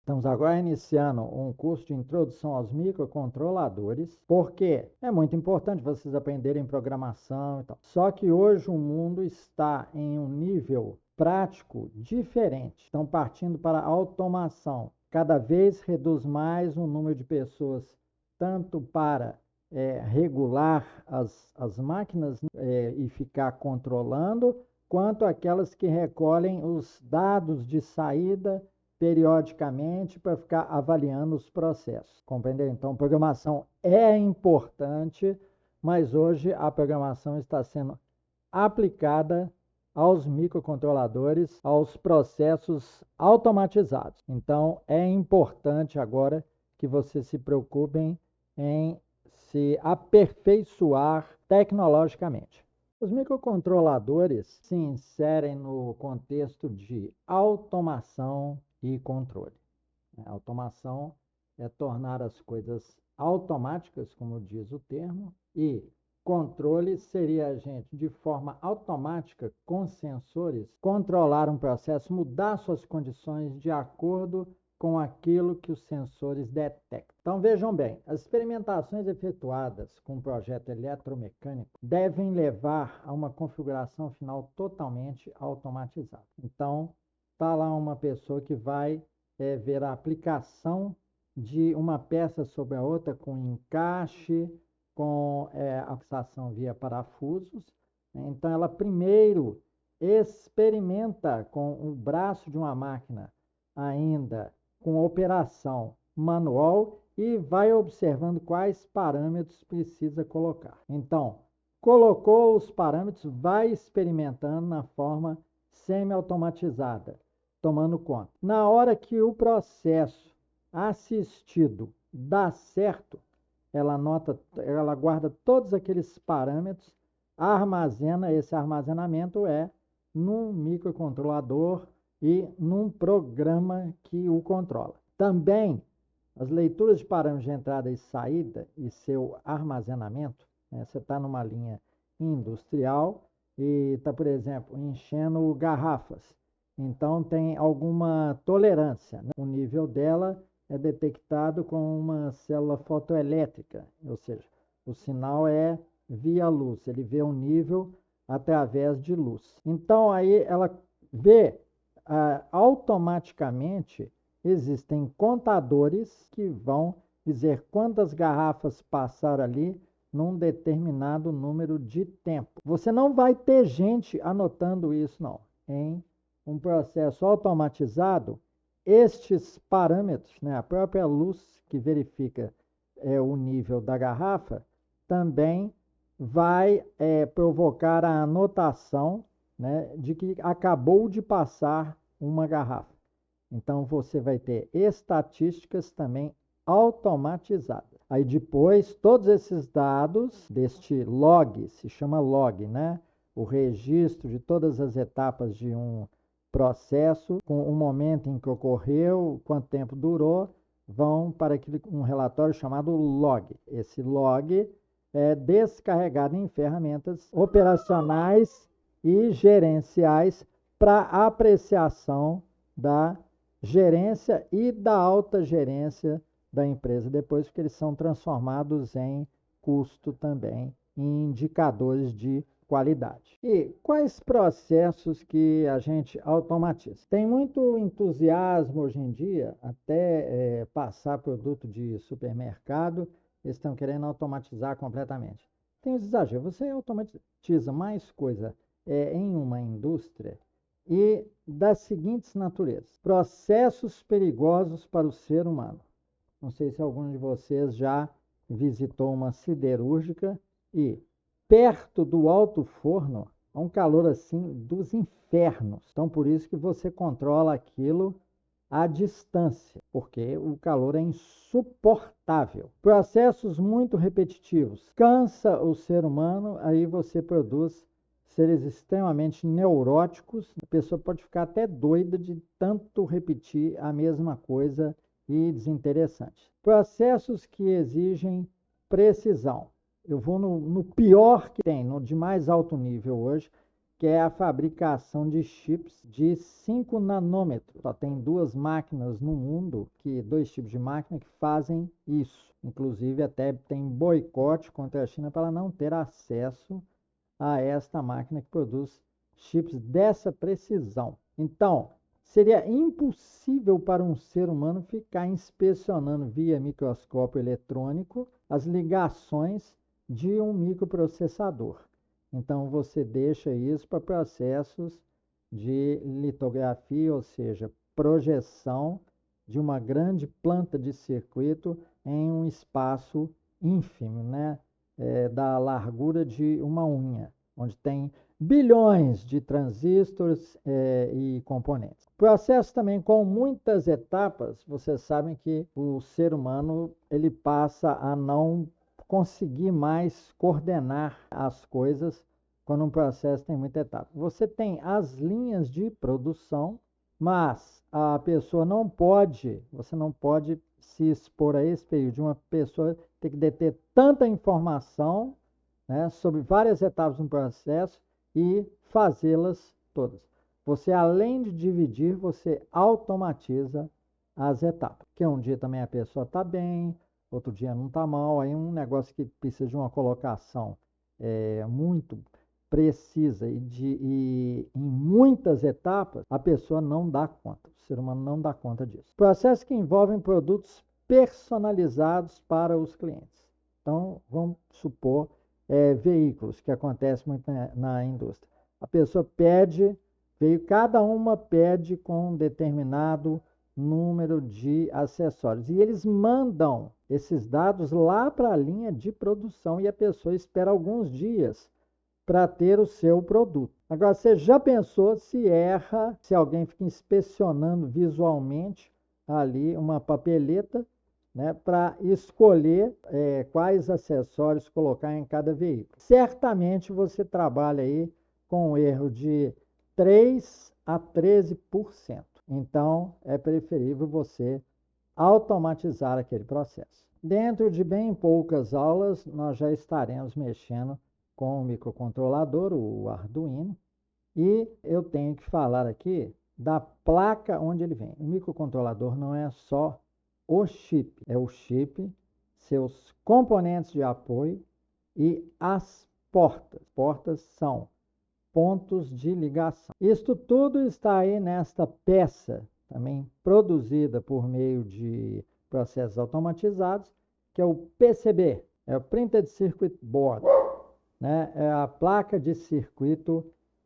Estamos agora iniciando um curso de introdução aos microcontroladores, porque é muito importante vocês aprenderem programação e tal. Só que hoje o mundo está em um nível prático diferente. Estão partindo para a automação. Cada vez reduz mais o número de pessoas, tanto para regular as máquinas e ficar controlando, quanto aquelas que recolhem os dados de saída periodicamente para ficar avaliando os processos. Compreendeu? Então, programação é importante, mas hoje a programação está sendo aplicada aos microcontroladores, aos processos automatizados. Então, é importante agora que vocês se preocupem em se aperfeiçoar tecnologicamente. Os microcontroladores se inserem no contexto de automação e controle. A automação é tornar as coisas automáticas, como diz o termo, e controle seria a gente, de forma automática, com sensores, controlar um processo, mudar suas condições de acordo com aquilo que os sensores detectam. Então vejam bem, as experimentações efetuadas com o projeto eletromecânico devem levar a uma configuração final totalmente automatizada. Então, está lá uma pessoa que vai ver a aplicação de uma peça sobre a outra com encaixe, com a fixação via parafusos. Então, ela primeiro experimenta com o braço de uma máquina ainda com operação manual e vai observando quais parâmetros precisa colocar. Então, colocou os parâmetros, vai experimentando na forma semi-automatizada, tomando conta. Na hora que o processo assistido dá certo, ela guarda todos aqueles parâmetros, armazena, esse armazenamento é num microcontrolador e num programa que o controla. Também as leituras de parâmetros de entrada e saída e seu armazenamento, né? Você está numa linha industrial e está, por exemplo, enchendo garrafas. Então tem alguma tolerância, né? O nível dela é detectado com uma célula fotoelétrica, ou seja, o sinal é via luz, ele vê o nível através de luz. Então aí ela vê automaticamente existem contadores que vão dizer quantas garrafas passaram ali num determinado número de tempo. Você não vai ter gente anotando isso, não. Em um processo automatizado, estes parâmetros, né, a própria luz que verifica o nível da garrafa, também vai provocar a anotação, né, de que acabou de passar uma garrafa. Então, você vai ter estatísticas também automatizadas. Aí depois, todos esses dados deste log, se chama log, né? O registro de todas as etapas de um processo, com o momento em que ocorreu, quanto tempo durou, vão para um relatório chamado log. Esse log é descarregado em ferramentas operacionais e gerenciais para apreciação da gerência e da alta gerência da empresa depois, porque eles são transformados em custo também, em indicadores de qualidade. E quais processos que a gente automatiza? Tem muito entusiasmo hoje em dia, até passar produto de supermercado, eles estão querendo automatizar completamente. Tem esse exagero, você automatiza mais coisa em uma indústria e das seguintes naturezas: processos perigosos para o ser humano. Não sei se algum de vocês já visitou uma siderúrgica e perto do alto forno há um calor assim dos infernos. Então por isso que você controla aquilo à distância, porque o calor é insuportável. Processos muito repetitivos. Cansa o ser humano, aí você produz seres extremamente neuróticos. A pessoa pode ficar até doida de tanto repetir a mesma coisa e desinteressante. Processos que exigem precisão. Eu vou no pior que tem, no de mais alto nível hoje, que é a fabricação de chips de 5 nanômetros. Só tem 2 máquinas no mundo, 2 tipos de máquina que fazem isso. Inclusive até tem boicote contra a China para ela não ter acesso a esta máquina que produz chips dessa precisão. Então, seria impossível para um ser humano ficar inspecionando via microscópio eletrônico as ligações de um microprocessador. Então, você deixa isso para processos de litografia, ou seja, projeção de uma grande planta de circuito em um espaço ínfimo, né? Da largura de uma unha, onde tem bilhões de transistores e componentes. Processo também com muitas etapas. Vocês sabem que o ser humano ele passa a não conseguir mais coordenar as coisas quando um processo tem muita etapa. Você tem as linhas de produção, mas a pessoa não pode, você não pode se expor a esse período de uma pessoa ter que deter tanta informação, né, sobre várias etapas do processo e fazê-las todas. Você, além de dividir, você automatiza as etapas. Porque um dia também a pessoa está bem, outro dia não está mal, aí um negócio que precisa de uma colocação muito precisa e em muitas etapas, a pessoa não dá conta, o ser humano não dá conta disso. Processos que envolvem produtos personalizados para os clientes. Então, vamos supor veículos, que acontece muito na indústria. A pessoa pede, cada uma pede com um determinado número de acessórios. E eles mandam esses dados lá para a linha de produção e a pessoa espera alguns dias para ter o seu produto. Agora, você já pensou se erra, se alguém fica inspecionando visualmente ali uma papeleta, né, para escolher quais acessórios colocar em cada veículo? Certamente você trabalha aí com um erro de 3 a 13%. Então, é preferível você automatizar aquele processo. Dentro de bem poucas aulas, nós já estaremos mexendo com o microcontrolador, o Arduino, e eu tenho que falar aqui da placa onde ele vem. O microcontrolador não é só o chip, é o chip, seus componentes de apoio e as portas. Portas são pontos de ligação. Isto tudo está aí nesta peça, também produzida por meio de processos automatizados, que é o PCB, é o Printed Circuit Board, né? É a placa de circuito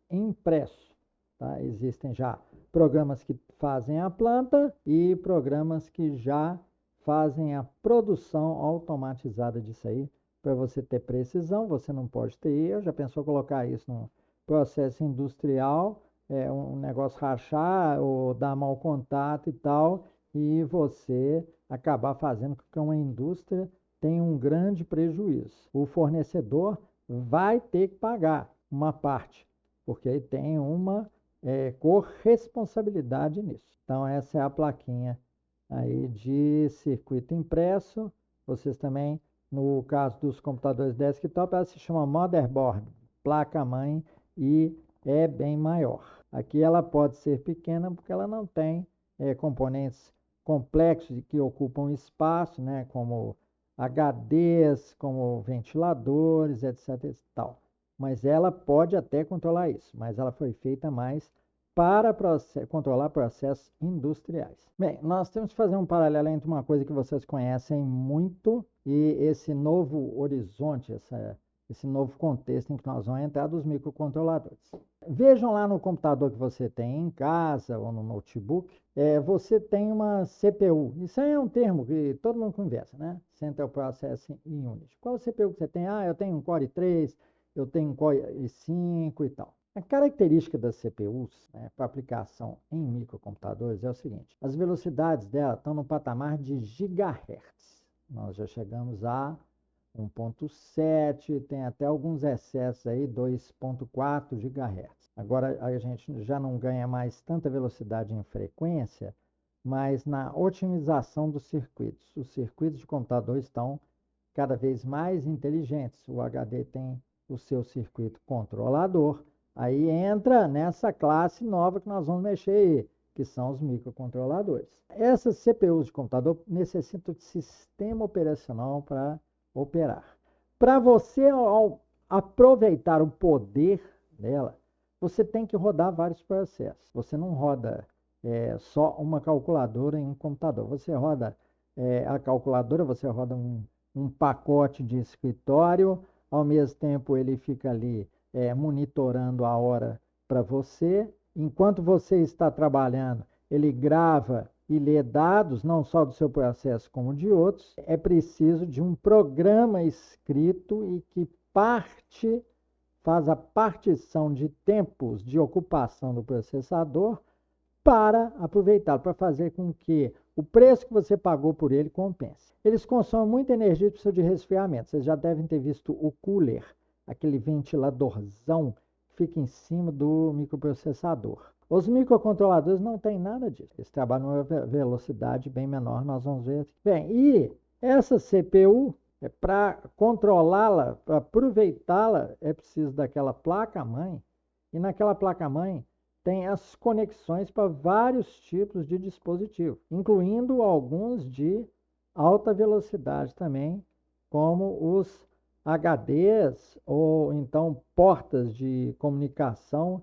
impresso. Tá? Existem já programas que fazem a planta e programas que já fazem a produção automatizada disso aí. Para você ter precisão, você não pode ter erro. Já pensou colocar isso num processo industrial, um negócio rachar ou dar mau contato e tal, e você acabar fazendo com que uma indústria tenha um grande prejuízo. O fornecedor vai ter que pagar uma parte, porque ele tem uma corresponsabilidade nisso. Então, essa é a plaquinha aí de circuito impresso. Vocês também, no caso dos computadores desktop, ela se chama motherboard, placa-mãe, e é bem maior. Aqui ela pode ser pequena porque ela não tem componentes complexos que ocupam espaço, né, como HDs, como ventiladores, etc. e tal. Mas ela pode até controlar isso, mas ela foi feita mais para controlar processos industriais. Bem, nós temos que fazer um paralelo entre uma coisa que vocês conhecem muito e esse novo horizonte, esse novo contexto em que nós vamos entrar dos microcontroladores. Vejam lá no computador que você tem em casa ou no notebook, você tem uma CPU. Isso aí é um termo que todo mundo conversa, né? Central Processing Unit. Qual CPU que você tem? Ah, eu tenho um Core i3, eu tenho um Core i5 e tal. A característica das CPUs, né, para aplicação em microcomputadores é o seguinte: as velocidades dela estão no patamar de gigahertz. Nós já chegamos a 1.7, tem até alguns excessos aí, 2.4 GHz. Agora a gente já não ganha mais tanta velocidade em frequência, mas na otimização dos circuitos. Os circuitos de computador estão cada vez mais inteligentes. O HD tem o seu circuito controlador, Aí entra nessa classe nova que nós vamos mexer aí, que são os microcontroladores. Essas CPUs de computador necessitam de sistema operacional para operar. Para você aproveitar o poder dela, você tem que rodar vários processos. Você não roda só uma calculadora em um computador. Você roda a calculadora, você roda um pacote de escritório, ao mesmo tempo ele fica ali monitorando a hora para você. Enquanto você está trabalhando, ele grava e lê dados, não só do seu processo como de outros. É preciso de um programa escrito e que faz a partição de tempos de ocupação do processador para aproveitá-lo, para fazer com que o preço que você pagou por ele compense. Eles consomem muita energia e precisam de resfriamento. Vocês já devem ter visto o cooler, aquele ventiladorzão que fica em cima do microprocessador. Os microcontroladores não têm nada disso. Eles trabalham a uma velocidade bem menor, nós vamos ver aqui. Bem, e essa CPU, para controlá-la, para aproveitá-la, é preciso daquela placa-mãe. E naquela placa-mãe tem as conexões para vários tipos de dispositivos, incluindo alguns de alta velocidade também, como os HDs ou então portas de comunicação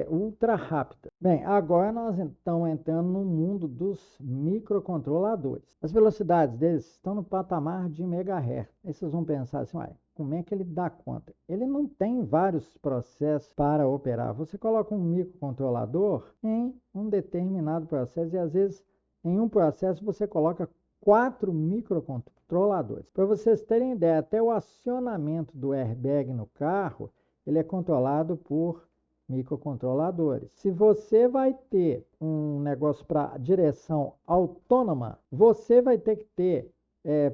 ultra rápida. Bem, agora nós estamos entrando no mundo dos microcontroladores. As velocidades deles estão no patamar de megahertz. Aí vocês vão pensar assim, como é que ele dá conta? Ele não tem vários processos para operar. Você coloca um microcontrolador em um determinado processo e às vezes em um processo você coloca 4 microcontroladores. Para vocês terem ideia, até o acionamento do airbag no carro, ele é controlado por microcontroladores. Se você vai ter um negócio para direção autônoma, você vai ter que ter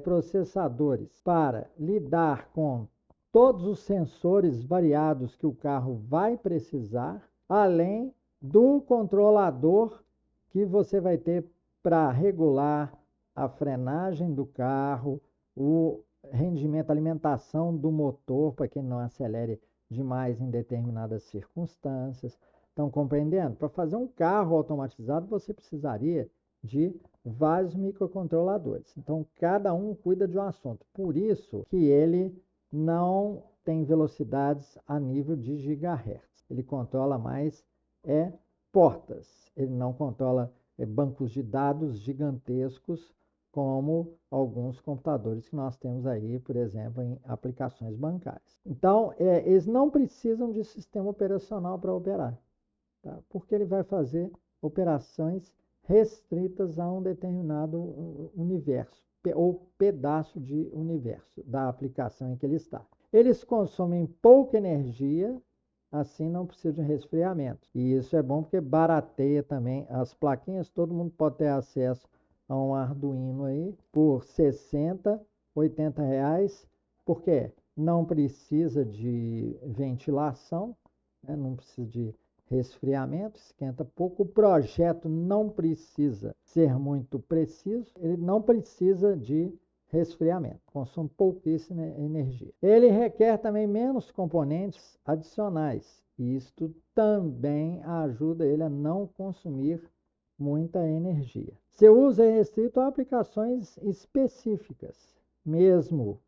processadores para lidar com todos os sensores variados que o carro vai precisar, além do controlador que você vai ter para regular a frenagem do carro, o rendimento, a alimentação do motor, para que não acelere demais em determinadas circunstâncias. Estão compreendendo? Para fazer um carro automatizado, você precisaria de vários microcontroladores. Então, cada um cuida de um assunto. Por isso que ele não tem velocidades a nível de gigahertz. Ele controla mais portas. Ele não controla bancos de dados gigantescos como alguns computadores que nós temos aí, por exemplo, em aplicações bancárias. Então, eles não precisam de sistema operacional para operar, tá? Porque ele vai fazer operações restritas a um determinado universo ou pedaço de universo da aplicação em que ele está. Eles consomem pouca energia, assim não precisa de resfriamento. E isso é bom porque barateia também as plaquinhas, todo mundo pode ter acesso a um Arduino aí por 60, 80 reais, porque não precisa de ventilação, né? Não precisa de resfriamento, esquenta pouco. O projeto não precisa ser muito preciso, ele não precisa de resfriamento, consome pouquíssima energia. Ele requer também menos componentes adicionais, e isto também ajuda ele a não consumir muita energia. Seu uso é restrito a aplicações específicas, mesmo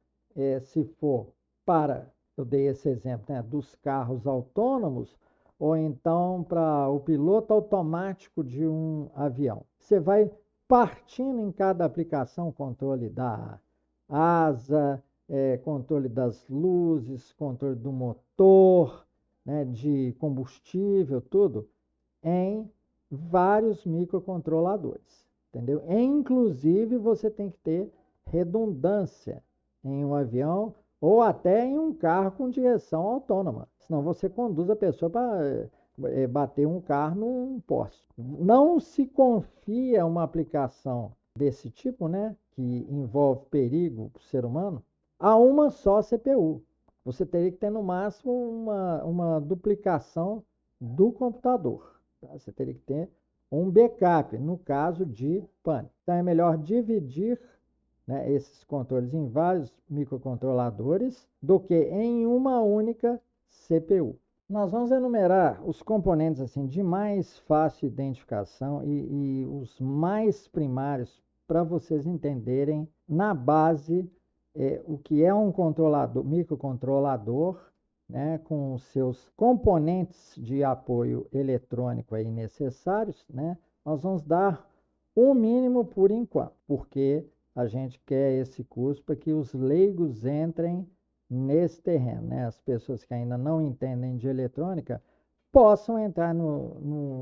se for para, eu dei esse exemplo, né, dos carros autônomos, ou então para o piloto automático de um avião. Você vai partindo em cada aplicação, controle da asa, controle das luzes, controle do motor, né, de combustível, tudo, em vários microcontroladores, entendeu? Inclusive, você tem que ter redundância em um avião ou até em um carro com direção autônoma, senão você conduz a pessoa para bater um carro num poste. Não se confia uma aplicação desse tipo, né, que envolve perigo para o ser humano, a uma só CPU. Você teria que ter no máximo uma duplicação do computador. Você teria que ter um backup, no caso de pane. Então, é melhor dividir, né, esses controles em vários microcontroladores do que em uma única CPU. Nós vamos enumerar os componentes assim de mais fácil identificação e os mais primários para vocês entenderem na base o que é um controlador, microcontrolador, né, com os seus componentes de apoio eletrônico aí necessários, né? Nós vamos dar o mínimo por enquanto, porque a gente quer esse curso para que os leigos entrem nesse terreno, né? As pessoas que ainda não entendem de eletrônica possam entrar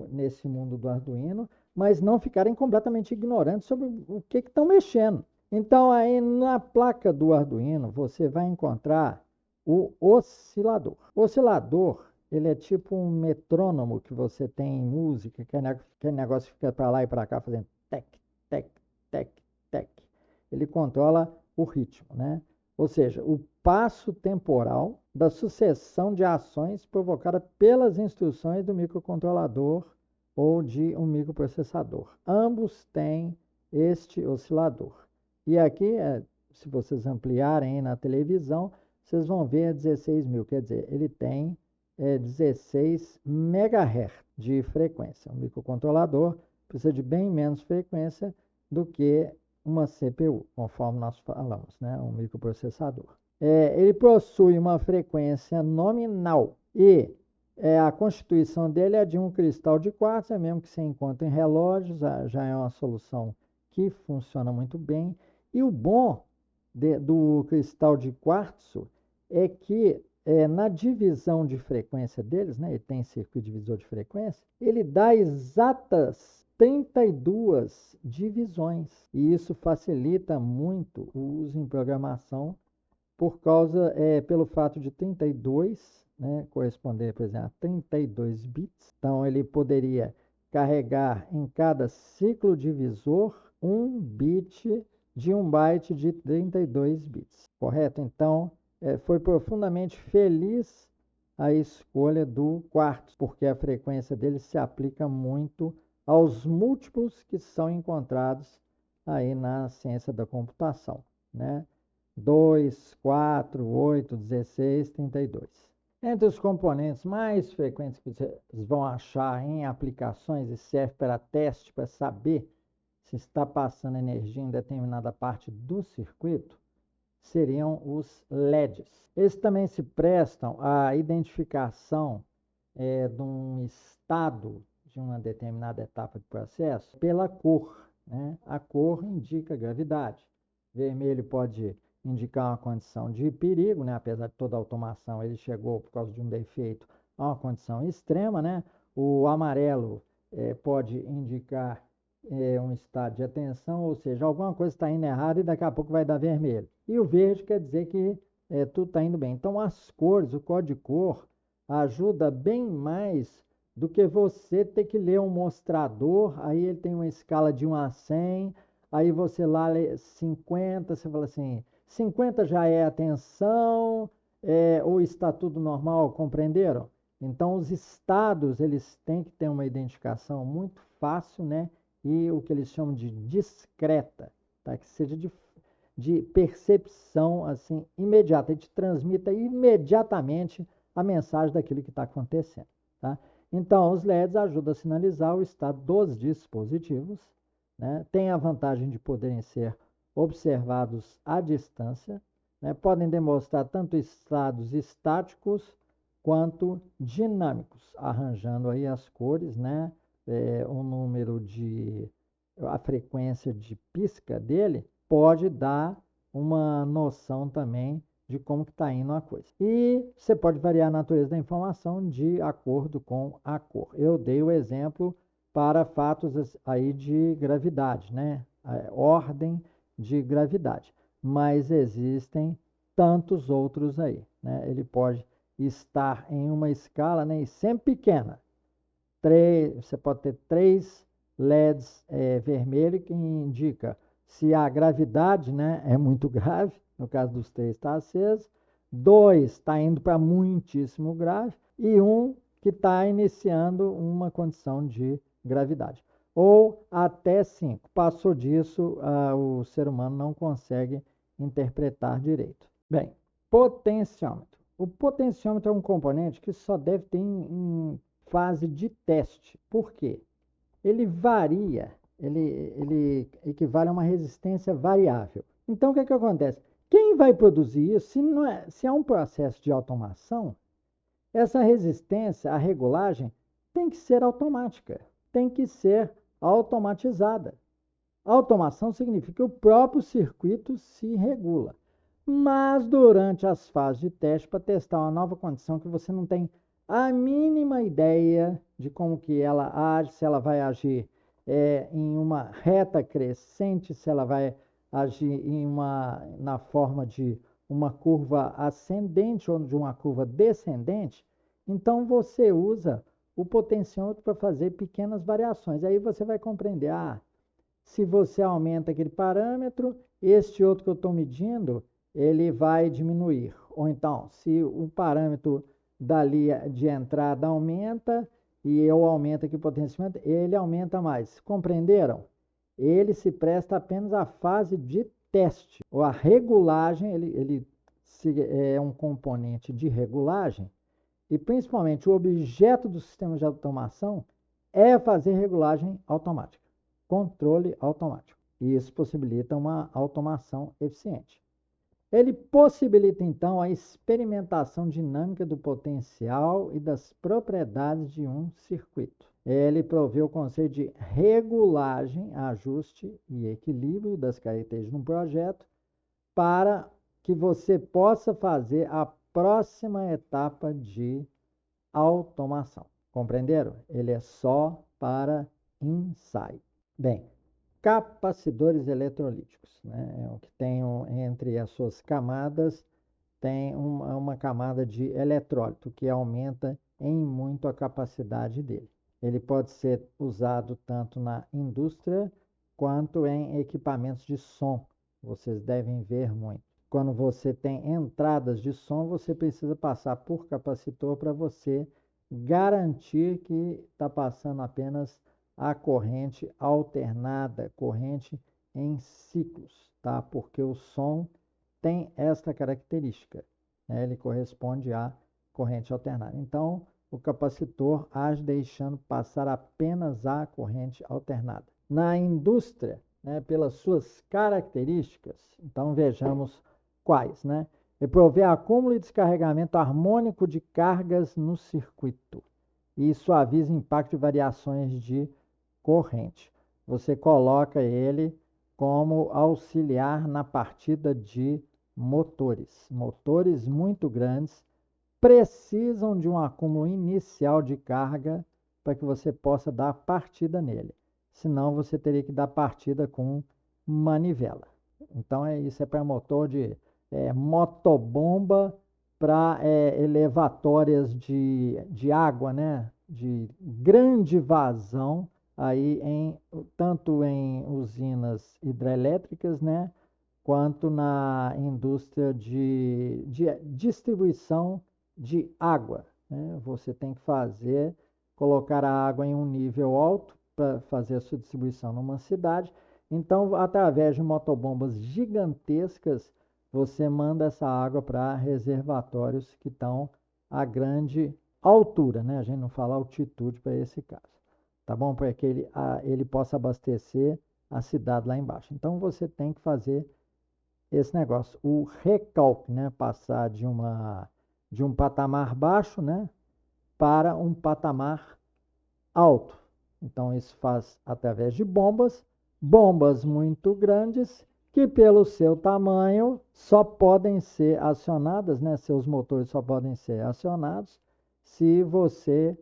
nesse mundo do Arduino, mas não ficarem completamente ignorantes sobre o que estão mexendo. Então, aí na placa do Arduino, você vai encontrar o oscilador. O oscilador, ele é tipo um metrônomo que você tem em música, que aquele negócio que fica para lá e para cá fazendo tec, tec, tec, tec. Ele controla o ritmo, né? Ou seja, o passo temporal da sucessão de ações provocada pelas instruções do microcontrolador ou de um microprocessador. Ambos têm este oscilador. E aqui, se vocês ampliarem aí na televisão, vocês vão ver 16.000, quer dizer, ele tem 16 MHz de frequência. O microcontrolador precisa de bem menos frequência do que uma CPU, conforme nós falamos, né? Um microprocessador. Ele possui uma frequência nominal e a constituição dele é de um cristal de quartzo, é mesmo que você encontra em relógios, já é uma solução que funciona muito bem. E o bom do cristal de quartzo é que na divisão de frequência deles, né, ele tem circuito divisor de frequência, ele dá exatas 32 divisões. E isso facilita muito o uso em programação pelo fato de 32, né, corresponder, por exemplo, a 32 bits. Então, ele poderia carregar em cada ciclo divisor um bit de 1 byte de 32 bits, correto? Então, foi profundamente feliz a escolha do quartzo, porque a frequência dele se aplica muito aos múltiplos que são encontrados aí na ciência da computação, né? 2, 4, 8, 16, 32. Entre os componentes mais frequentes que vocês vão achar em aplicações e serve para teste, para saber se está passando energia em determinada parte do circuito, seriam os LEDs. Eles também se prestam à identificação de um estado de uma determinada etapa de processo pela cor, né? A cor indica gravidade. Vermelho pode indicar uma condição de perigo, né? Apesar de toda a automação, ele chegou por causa de um defeito a uma condição extrema, né? O amarelo pode indicar um estado de atenção, ou seja, alguma coisa está indo errado e daqui a pouco vai dar vermelho. E o verde quer dizer que tudo está indo bem. Então, as cores, o código de cor, ajuda bem mais do que você ter que ler um mostrador, aí ele tem uma escala de 1 a 100, aí você lá lê 50, você fala assim, 50 já é atenção, ou está tudo normal, compreenderam? Então, os estados, eles têm que ter uma identificação muito fácil, né? E o que eles chamam de discreta, tá? Que seja de percepção assim imediata, ele te transmita imediatamente a mensagem daquilo que está acontecendo, tá? Então, os LEDs ajudam a sinalizar o estado dos dispositivos, né? Tem a vantagem de poderem ser observados à distância, né? Podem demonstrar tanto estados estáticos quanto dinâmicos, arranjando aí as cores, né? O número a frequência de pisca dele pode dar uma noção também de como que está indo a coisa. E você pode variar a natureza da informação de acordo com a cor. Eu dei o exemplo para fatos aí de gravidade, né? Ordem de gravidade. Mas existem tantos outros aí, né? Ele pode estar em uma escala, né, e sempre pequena. Você pode ter 3 LEDs vermelhos que indica se a gravidade, né, é muito grave, no caso dos 3 está aceso, 2 está indo para muitíssimo grave e 1 que está iniciando uma condição de gravidade. Ou até 5. Passou disso, o ser humano não consegue interpretar direito. Bem, potenciômetro. O potenciômetro é um componente que só deve ter em fase de teste. Por quê? Ele varia, ele equivale a uma resistência variável. Então, o que acontece? Quem vai produzir isso, se é um processo de automação, essa resistência, a regulagem, tem que ser automática, tem que ser automatizada. Automação significa que o próprio circuito se regula. Mas durante as fases de teste, para testar uma nova condição que você não tem a mínima ideia de como que ela age, se ela vai agir em uma reta crescente, se ela vai agir na forma de uma curva ascendente ou de uma curva descendente, então você usa o potenciômetro para fazer pequenas variações. Aí você vai compreender, se você aumenta aquele parâmetro, este outro que eu estou medindo, ele vai diminuir. Ou então, se o parâmetro dali de entrada aumenta e eu aumento aqui o potenciômetro, ele aumenta mais. Compreenderam? Ele se presta apenas à fase de teste. Ou a regulagem, ele é um componente de regulagem e principalmente o objeto do sistema de automação é fazer regulagem automática, controle automático. E isso possibilita uma automação eficiente. Ele possibilita, então, a experimentação dinâmica do potencial e das propriedades de um circuito. Ele provê o conceito de regulagem, ajuste e equilíbrio das características de um projeto para que você possa fazer a próxima etapa de automação. Compreenderam? Ele é só para ensaio. Bem, capacitores eletrolíticos, né? É o que tem entre as suas camadas, tem uma camada de eletrólito que aumenta em muito a capacidade dele. Ele pode ser usado tanto na indústria quanto em equipamentos de som. Vocês devem ver muito. Quando você tem entradas de som, você precisa passar por capacitor para você garantir que está passando apenas a corrente alternada, corrente em ciclos, tá? Porque o som tem esta característica, né? Ele corresponde à corrente alternada. Então, o capacitor age deixando passar apenas a corrente alternada. Na indústria, né, pelas suas características, então vejamos quais, né? Ele provê acúmulo e descarregamento harmônico de cargas no circuito e suaviza o impacto de variações de corrente. Você coloca ele como auxiliar na partida de motores. Motores muito grandes precisam de um acúmulo inicial de carga para que você possa dar partida nele. Senão você teria que dar partida com manivela. Então isso é para motor de motobomba para elevatórias de água, né? De grande vazão aí tanto em usinas hidrelétricas, né? Quanto na indústria de distribuição de água, né? Você tem que colocar a água em um nível alto para fazer a sua distribuição numa cidade. Então, através de motobombas gigantescas, você manda essa água para reservatórios que estão a grande altura, né? A gente não fala altitude para esse caso, tá bom? Para que ele possa abastecer a cidade lá embaixo. Então, você tem que fazer esse negócio, o recalque, né? Passar de um patamar baixo, né? Para um patamar alto. Então, isso faz através de bombas muito grandes, que pelo seu tamanho só podem ser acionadas, né? Seus motores só podem ser acionados se você,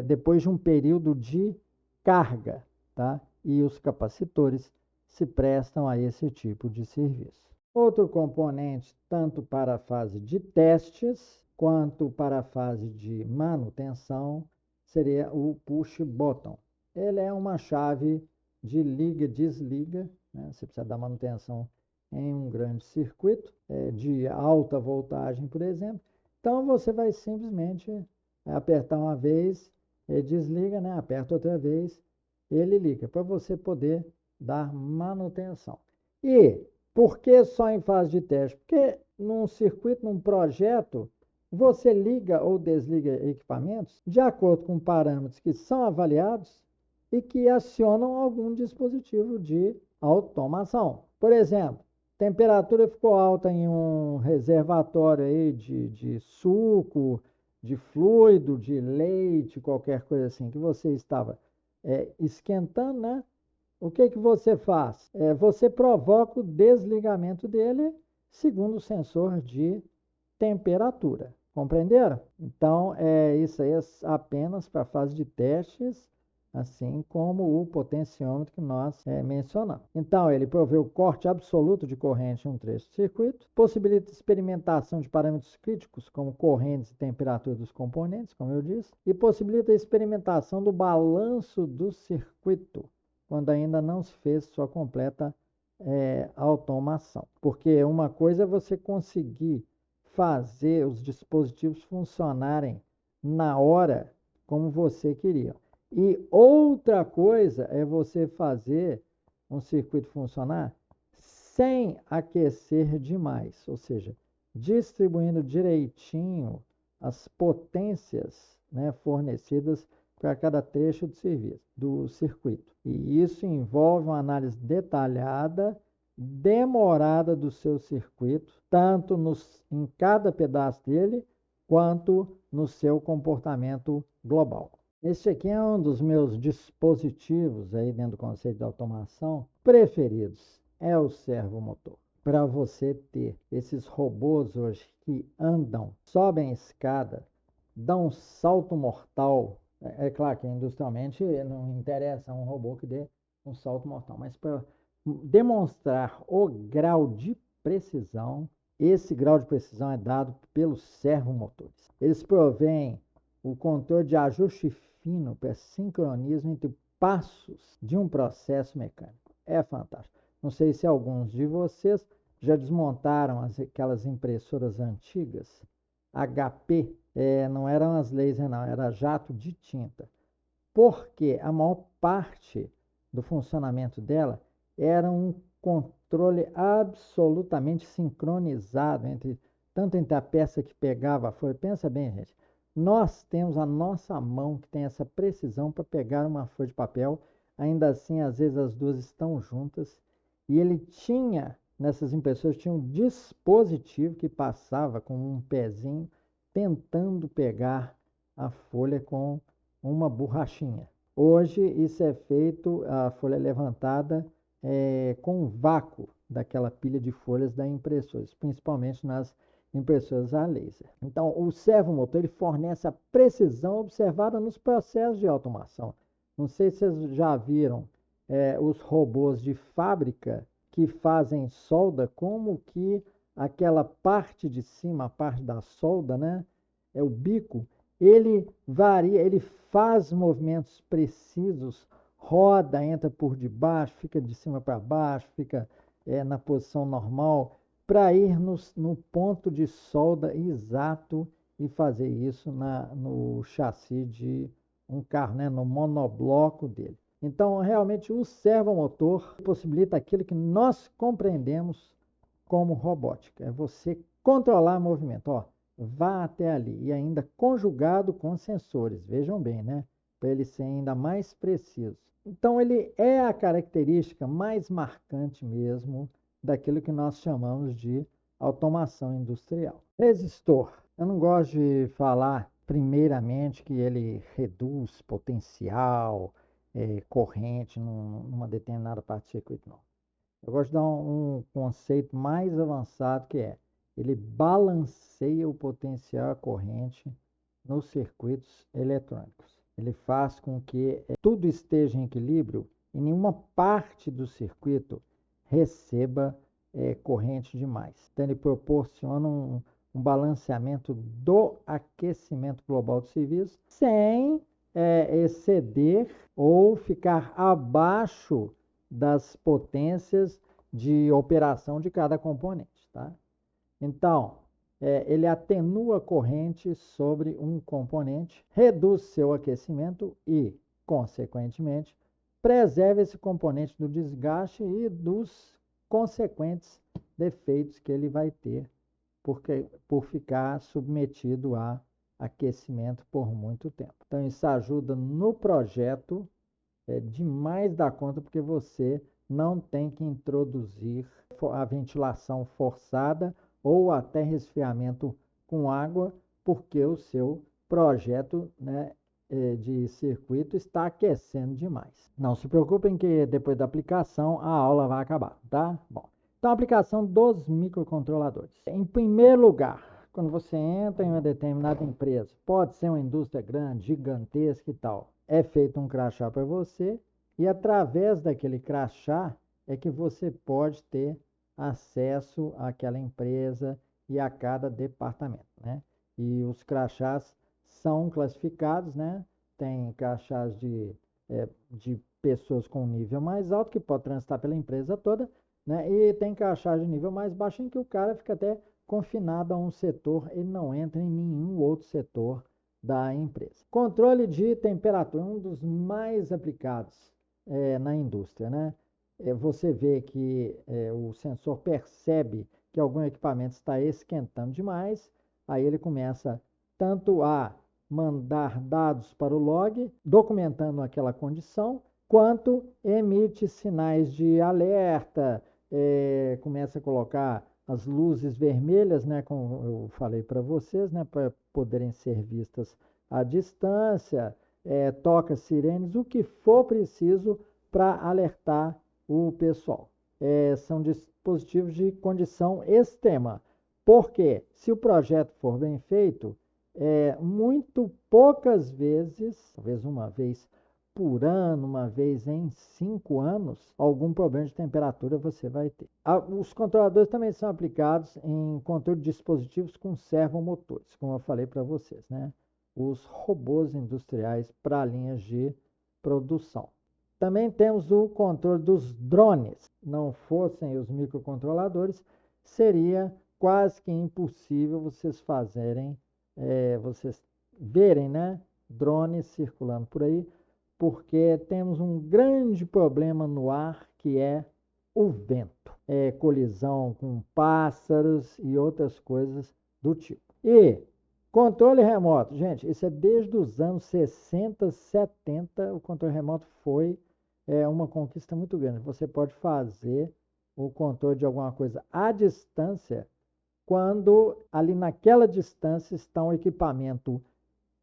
depois de um período de carga, tá? E os capacitores se prestam a esse tipo de serviço. Outro componente, tanto para a fase de testes, quanto para a fase de manutenção, seria o push button. Ele é uma chave de liga e desliga, né? Você precisa dar manutenção em um grande circuito, de alta voltagem, por exemplo. Então, você vai simplesmente apertar uma vez, ele desliga, né? Aperta outra vez, ele liga, para você poder dar manutenção. E por que só em fase de teste? Porque num circuito, num projeto, Você liga ou desliga equipamentos de acordo com parâmetros que são avaliados e que acionam algum dispositivo de automação. Por exemplo, temperatura ficou alta em um reservatório aí de suco, de fluido, de leite, qualquer coisa assim, que você estava esquentando, né? O que que você faz? Você provoca o desligamento dele segundo o sensor de temperatura. Compreenderam? Então, isso aí é apenas para a fase de testes, assim como o potenciômetro que nós mencionamos. Então, ele provê o corte absoluto de corrente em um trecho de circuito, possibilita experimentação de parâmetros críticos, como correntes e temperatura dos componentes, como eu disse, e possibilita a experimentação do balanço do circuito, quando ainda não se fez sua completa automação. Porque uma coisa é você conseguir fazer os dispositivos funcionarem na hora como você queria. E outra coisa é você fazer um circuito funcionar sem aquecer demais, ou seja, distribuindo direitinho as potências, né, fornecidas para cada trecho de serviço, do circuito. E isso envolve uma análise detalhada, demorada do seu circuito, tanto em cada pedaço dele, quanto no seu comportamento global. Este aqui é um dos meus dispositivos aí dentro do conceito de automação preferidos, é o servomotor. Para você ter esses robôs hoje que andam, sobem a escada, dão um salto mortal. É claro que industrialmente não interessa um robô que dê um salto mortal, mas para demonstrar o grau de precisão, esse grau de precisão é dado pelos servomotores. Eles provêm o controle de ajuste fino para sincronismo entre passos de um processo mecânico. É fantástico. Não sei se alguns de vocês já desmontaram aquelas impressoras antigas, HP, não eram as laser não, era jato de tinta. Porque a maior parte do funcionamento dela era um controle absolutamente sincronizado tanto entre a peça que pegava a folha. Pensa bem, gente. Nós temos a nossa mão que tem essa precisão para pegar uma folha de papel. Ainda assim, às vezes as duas estão juntas. E ele tinha, nessas impressoras, tinha um dispositivo que passava com um pezinho tentando pegar a folha com uma borrachinha. Hoje isso é feito, a folha é levantada com um vácuo daquela pilha de folhas da impressora, principalmente nas impressoras a laser. Então, o servomotor ele fornece a precisão observada nos processos de automação. Não sei se vocês já viram os robôs de fábrica que fazem solda, como que aquela parte de cima, a parte da solda, né, é o bico, ele varia, ele faz movimentos precisos, roda, entra por debaixo, fica de cima para baixo, fica na posição normal, para ir no ponto de solda exato e fazer isso no chassi de um carro, né, no monobloco dele. Então, realmente, o servomotor possibilita aquilo que nós compreendemos como robótica. É você controlar o movimento. Ó, vá até ali. E ainda conjugado com sensores. Vejam bem, né? Para ele ser ainda mais preciso. Então, ele é a característica mais marcante mesmo daquilo que nós chamamos de automação industrial. Resistor. Eu não gosto de falar, primeiramente, que ele reduz potencial, corrente numa determinada parte do circuito, não. Eu gosto de dar um conceito mais avançado que ele balanceia o potencial à corrente nos circuitos eletrônicos. Ele faz com que tudo esteja em equilíbrio e nenhuma parte do circuito receba corrente demais. Então ele proporciona um balanceamento do aquecimento global do serviço sem exceder ou ficar abaixo das potências de operação de cada componente. Tá? Então, ele atenua a corrente sobre um componente, reduz seu aquecimento e, consequentemente, preserva esse componente do desgaste e dos consequentes defeitos que ele vai ter por ficar submetido a aquecimento por muito tempo. Então, isso ajuda no projeto demais da conta, porque você não tem que introduzir a ventilação forçada ou até resfriamento com água, porque o seu projeto, né, de circuito está aquecendo demais. Não se preocupem que depois da aplicação a aula vai acabar, tá? Bom, então a aplicação dos microcontroladores. Em primeiro lugar, quando você entra em uma determinada empresa, pode ser uma indústria grande, gigantesca e tal, é feito um crachá para você e através daquele crachá é que você pode ter acesso àquela empresa e a cada departamento, né? E os crachás são classificados, né? Tem crachás de pessoas com nível mais alto, que pode transitar pela empresa toda, né? E tem crachás de nível mais baixo, em que o cara fica até confinado a um setor, ele não entra em nenhum outro setor da empresa. Controle de temperatura, um dos mais aplicados na indústria, né? Você vê que o sensor percebe que algum equipamento está esquentando demais, aí ele começa tanto a mandar dados para o log, documentando aquela condição, quanto emite sinais de alerta, começa a colocar as luzes vermelhas, né, como eu falei para vocês, né, para poderem ser vistas à distância, toca sirenes, o que for preciso para alertar o pessoal. São dispositivos de condição extrema, porque se o projeto for bem feito, muito poucas vezes, talvez uma vez por ano, uma vez em 5 anos, algum problema de temperatura você vai ter. Os controladores também são aplicados em controle de dispositivos com servomotores, como eu falei para vocês, né? Os robôs industriais para linhas de produção. Também temos o controle dos drones. Não fossem os microcontroladores, seria quase que impossível vocês verem, né, drones circulando por aí, porque temos um grande problema no ar, que é o vento. Colisão com pássaros e outras coisas do tipo. E controle remoto. Gente, isso é desde os anos 60, 70, o controle remoto foi uma conquista muito grande. Você pode fazer o controle de alguma coisa à distância, quando ali naquela distância está um equipamento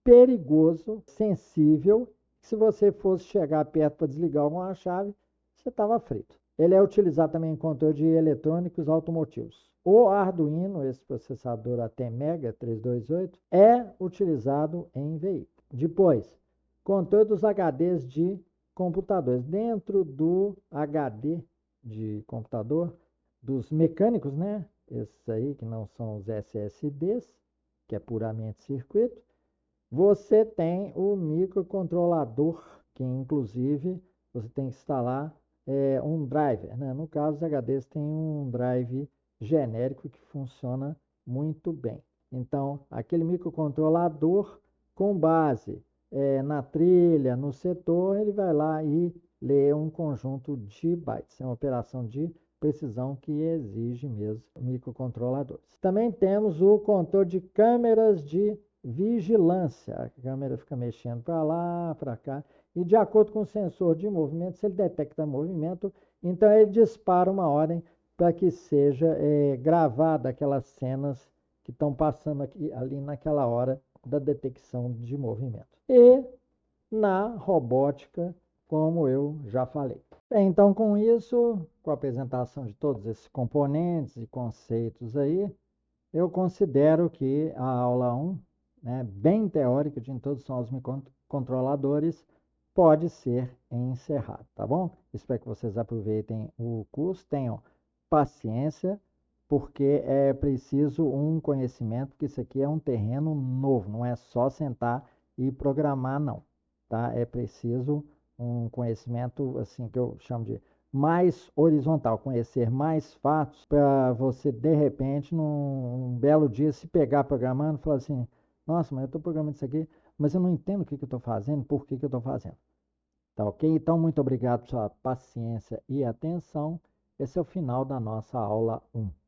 perigoso, sensível. Se você fosse chegar perto para desligar alguma chave, você estava frito. Ele é utilizado também em controle de eletrônicos automotivos. O Arduino, esse processador ATmega 328, é utilizado em veículos. Depois, controle dos HDs de computadores. Dentro do HD de computador, dos mecânicos, né? Esses aí que não são os SSDs, que é puramente circuito, você tem o microcontrolador, que inclusive você tem que instalar um driver, né? No caso, os HDs têm um drive genérico que funciona muito bem. Então, aquele microcontrolador com base na trilha, no setor, ele vai lá e lê um conjunto de bytes. É uma operação de precisão que exige mesmo microcontroladores. Também temos o controle de câmeras de vigilância. A câmera fica mexendo para lá, para cá, e de acordo com o sensor de movimento, se ele detecta movimento, então ele dispara uma ordem para que seja gravada aquelas cenas que estão passando ali naquela hora da detecção de movimento. E na robótica, como eu já falei. Então, com isso, com a apresentação de todos esses componentes e conceitos aí, eu considero que a aula 1, né, bem teórica de introdução aos microcontroladores, pode ser encerrada, tá bom? Espero que vocês aproveitem o curso, tenham paciência, porque é preciso um conhecimento, porque isso aqui é um terreno novo, não é só sentar e programar, não, tá? É preciso um conhecimento, assim, que eu chamo de mais horizontal, conhecer mais fatos para você, de repente, num belo dia, se pegar programando e falar assim, nossa, mas eu estou programando isso aqui, mas eu não entendo o que eu estou fazendo, por que eu estou fazendo. Tá ok? Então, muito obrigado pela sua paciência e atenção. Esse é o final da nossa aula 1.